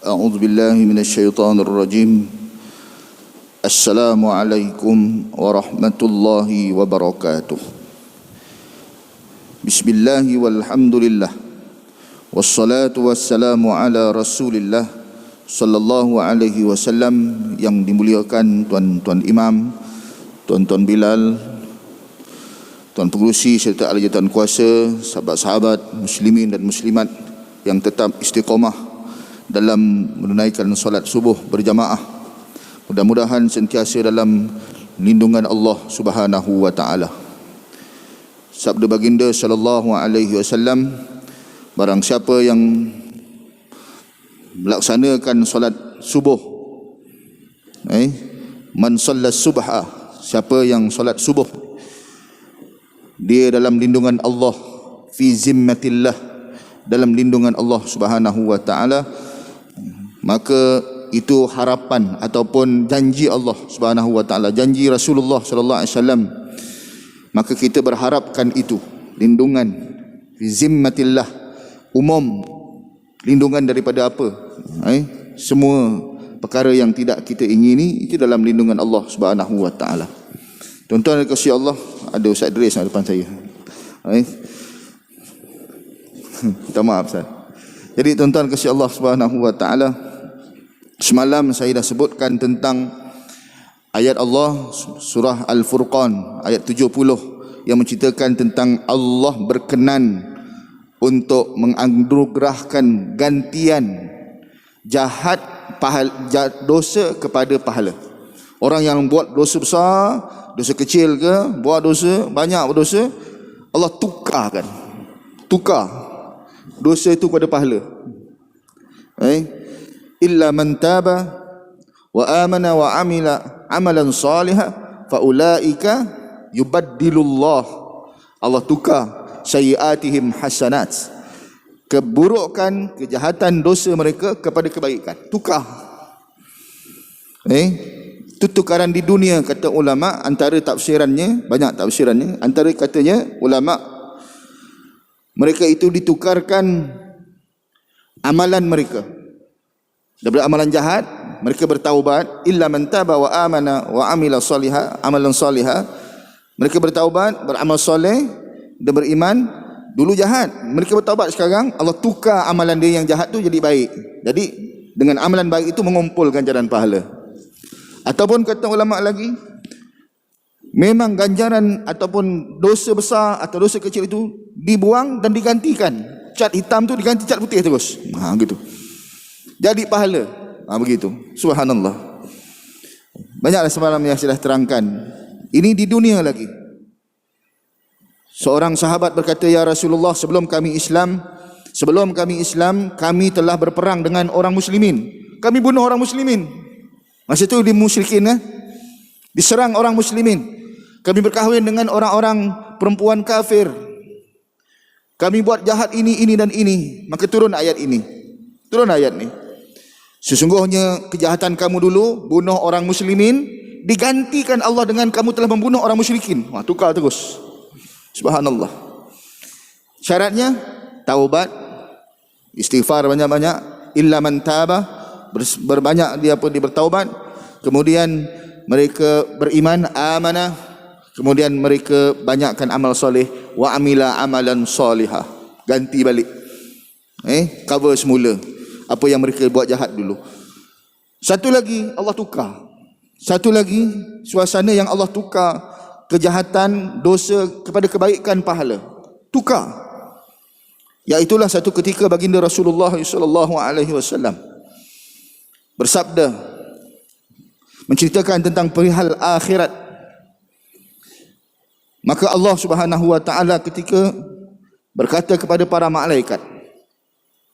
أعوذ بالله من الشيطان الرجيم. السلام عليكم ورحمة الله وبركاته. بسم الله والحمد لله والصلاة والسلام على رسول الله sallallahu alaihi wasallam. Yang dimuliakan tuan-tuan imam, tuan-tuan Bilal, tuan pengerusi serta ahli jawatan kuasa, sahabat-sahabat muslimin dan muslimat yang tetap istiqamah dalam menunaikan solat subuh berjamaah. Mudah-mudahan sentiasa dalam lindungan Allah Subhanahu wa taala. Sabda baginda sallallahu alaihi wasallam, barang siapa yang melaksanakan solat subuh, man sallas subha, siapa yang solat subuh, dia dalam lindungan Allah, fi zimmatillah, dalam lindungan Allah Subhanahu wa taala, maka itu harapan ataupun janji Allah Subhanahu wa taala, janji Rasulullah sallallahu alaihi wasallam. Maka kita berharapkan itu lindungan fi zimmatillah, umum, lindungan daripada apa? Semua perkara yang tidak kita ingini itu dalam lindungan Allah Subhanahu wa taala. Tuan-tuan dan kasih Allah, ada Ustaz Idris depan saya. Minta maaf Ustaz. Jadi tuan-tuan kasih Allah Subhanahu wa taala, semalam saya dah sebutkan tentang ayat Allah surah Al-Furqan ayat 70 yang menceritakan tentang Allah berkenan untuk menganugerahkan gantian jahat dosa kepada pahala. Orang yang buat dosa besar, dosa kecil ke, buat dosa banyak, berdosa, Allah tukar dosa itu kepada pahala. Illa man taba wa amana wa amila amalan salihah fa ulaika yubaddilullah, Allah tukar sayyiatihim hasanat, keburukan, kejahatan, dosa mereka kepada kebaikan. Tukar. Itu tukaran di dunia, kata ulama. Antara tafsirannya, banyak tafsirannya, antara katanya ulama, mereka itu ditukarkan amalan mereka. Daripada amalan jahat, mereka bertaubat. Illa man taba wa amana wa amila salihah, amalan salihah. Mereka bertaubat, beramal soleh dan beriman. Dulu jahat, mereka bertaubat, sekarang Allah tukar amalan dia yang jahat tu jadi baik. Jadi dengan amalan baik itu mengumpulkan ganjaran pahala. Ataupun kata ulama lagi, memang ganjaran ataupun dosa besar atau dosa kecil itu dibuang dan digantikan. Cat hitam tu diganti cat putih terus. Gitu. Jadi pahala. Begitu. Subhanallah. Banyaklah semalam yang saya dah terangkan. Ini di dunia lagi. Seorang sahabat berkata, ya Rasulullah, sebelum kami Islam, kami telah berperang dengan orang muslimin. Kami bunuh orang muslimin. Masa itu di musyrikin, diserang orang muslimin. Kami berkahwin dengan orang-orang perempuan kafir. Kami buat jahat ini dan ini. Maka turun ayat ini. Sesungguhnya kejahatan kamu dulu, bunuh orang muslimin, digantikan Allah dengan kamu telah membunuh orang musyrikin. Tukar terus. Subhanallah. Syaratnya taubat, istighfar banyak-banyak. Illa man taba, berbanyak dia bertaubat. Kemudian mereka beriman, amanah. Kemudian mereka banyakkan amal soleh. Wa amila amalan salihah, ganti balik. Cover semula apa yang mereka buat jahat dulu. Satu lagi Allah tukar. Satu lagi suasana yang Allah tukar, kejahatan, dosa kepada kebaikan, pahala. Tukar. Iaitulah satu ketika baginda Rasulullah sallallahu alaihi wasallam bersabda, menceritakan tentang perihal akhirat. Maka Allah Subhanahu wa taala ketika berkata kepada para malaikat,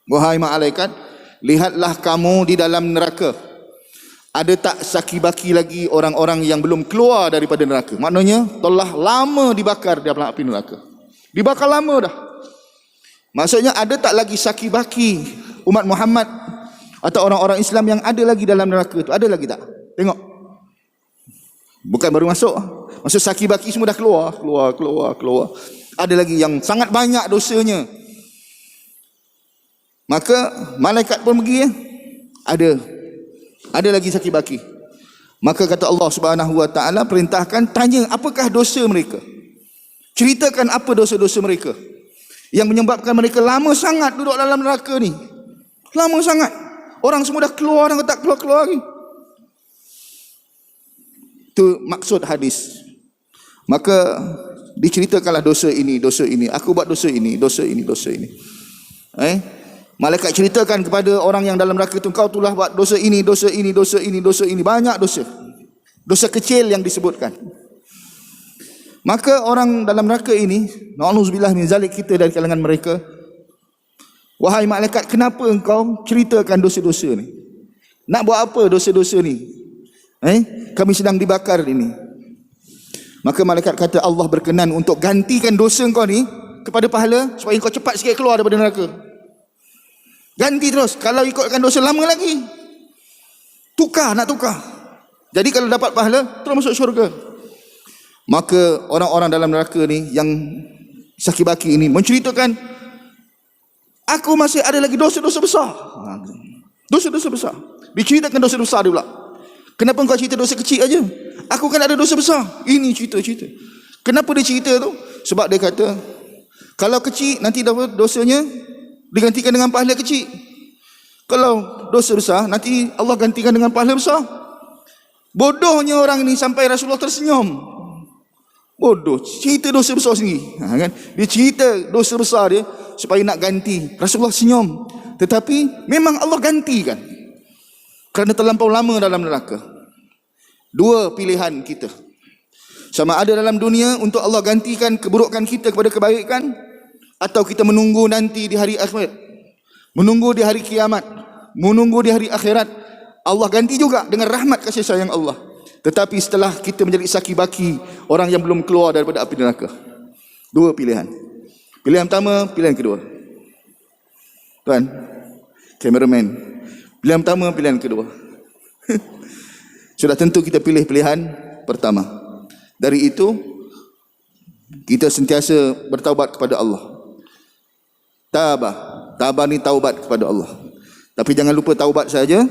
wahai malaikat, lihatlah kamu di dalam neraka. Ada tak saki-baki lagi orang-orang yang belum keluar daripada neraka? Maknanya telah lama dibakar di dalam api neraka. Dibakar lama dah. Maksudnya ada tak lagi saki-baki umat Muhammad atau orang-orang Islam yang ada lagi dalam neraka itu? Ada lagi tak? Tengok. Bukan baru masuk. Maksud saki-baki semua dah keluar. Ada lagi yang sangat banyak dosanya. Maka malaikat pun pergi. Ada lagi sakit baki. Maka kata Allah Subhanahu wa taala, perintahkan, tanya apakah dosa mereka. Ceritakan apa dosa-dosa mereka yang menyebabkan mereka lama sangat duduk dalam neraka ni. Lama sangat. Orang semua dah keluar, orang tak keluar-keluar lagi. Itu maksud hadis. Maka diceritakanlah dosa ini. Aku buat dosa ini. Malaikat ceritakan kepada orang yang dalam neraka itu, kau telah buat dosa ini. Banyak dosa. Dosa kecil yang disebutkan. Maka orang dalam neraka ini, na'udzubillah min zalik, kita dari kalangan mereka, wahai malaikat, kenapa engkau ceritakan dosa-dosa ni? Nak buat apa dosa-dosa ni? Kami sedang dibakar ini. Maka malaikat kata, Allah berkenan untuk gantikan dosa engkau ni kepada pahala, supaya engkau cepat sikit keluar daripada neraka. Ganti terus. Kalau ikutkan dosa lama lagi, nak tukar. Jadi kalau dapat pahala, terus masuk syurga. Maka orang-orang dalam neraka ni yang sakit baki ini menceritakan, aku masih ada lagi dosa-dosa besar. Dosa-dosa besar. Diceritakan dosa besar dia pula. Kenapa engkau cerita dosa kecil aja? Aku kan ada dosa besar. Ini cerita. Kenapa dia cerita tu? Sebab dia kata, kalau kecil nanti dosanya digantikan dengan pahala kecil. Kalau dosa besar nanti Allah gantikan dengan pahala besar. Bodohnya orang ini sampai Rasulullah tersenyum. Bodoh, cerita dosa besar sendiri. Kan? Dia cerita dosa besar dia supaya nak ganti. Rasulullah senyum. Tetapi memang Allah gantikan. Kerana terlampau lama dalam neraka. Dua pilihan kita. Sama ada dalam dunia untuk Allah gantikan keburukan kita kepada kebaikan, atau kita menunggu nanti di hari akhirat. Menunggu di hari kiamat. Menunggu di hari akhirat. Allah ganti juga dengan rahmat kasih sayang Allah. Tetapi setelah kita menjadi saki baki, orang yang belum keluar daripada api neraka. Dua pilihan. Pilihan pertama, pilihan kedua. Tuan, cameraman. Pilihan pertama, pilihan kedua. Sudah tentu kita pilih pilihan pertama. Dari itu, kita sentiasa bertaubat kepada Allah. Tabah ni taubat kepada Allah. Tapi jangan lupa taubat saja.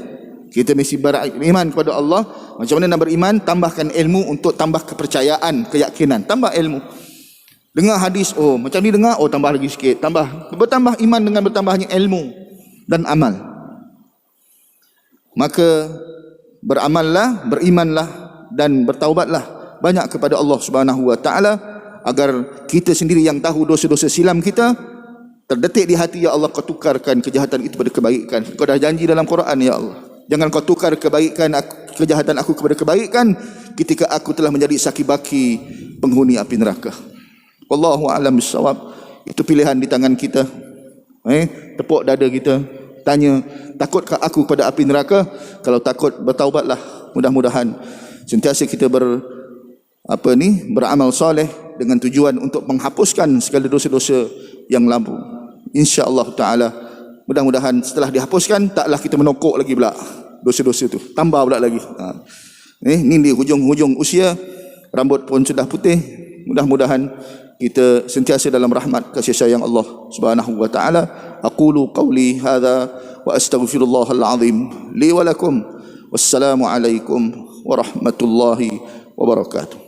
Kita mesti beriman kepada Allah. Macam mana nak beriman? Tambahkan ilmu untuk tambah kepercayaan, keyakinan. Tambah ilmu. Dengar hadis, macam ni dengar, tambah lagi sikit. Bertambah iman dengan bertambahnya ilmu dan amal. Maka beramallah, berimanlah dan bertaubatlah banyak kepada Allah Subhanahu wa taala, agar kita sendiri yang tahu dosa-dosa silam kita terdetik di hati. Ya Allah, kau tukarkan kejahatan itu pada kebaikan. Kau dah janji dalam Quran, ya Allah, jangan kau tukar kejahatan aku kepada kebaikan ketika aku telah menjadi saki baki penghuni api neraka. Wallahu a'lam bissawab. Itu pilihan di tangan kita. Tepuk dada kita, tanya, takutkah aku kepada api neraka? Kalau takut, bertaubatlah. Mudah-mudahan sentiasa kita beramal soleh dengan tujuan untuk menghapuskan segala dosa-dosa yang lampau. Insya-Allah taala, mudah-mudahan setelah dihapuskan, taklah kita menokok lagi pula dosa-dosa itu. Tambah pula lagi. Ni di hujung-hujung usia, rambut pun sudah putih. Mudah-mudahan kita sentiasa dalam rahmat kasih sayang Allah Subhanahu wa taala. Aqulu qawli hadza wa astaghfirullahal azim li wa lakum. Wassalamu alaikum warahmatullahi wabarakatuh.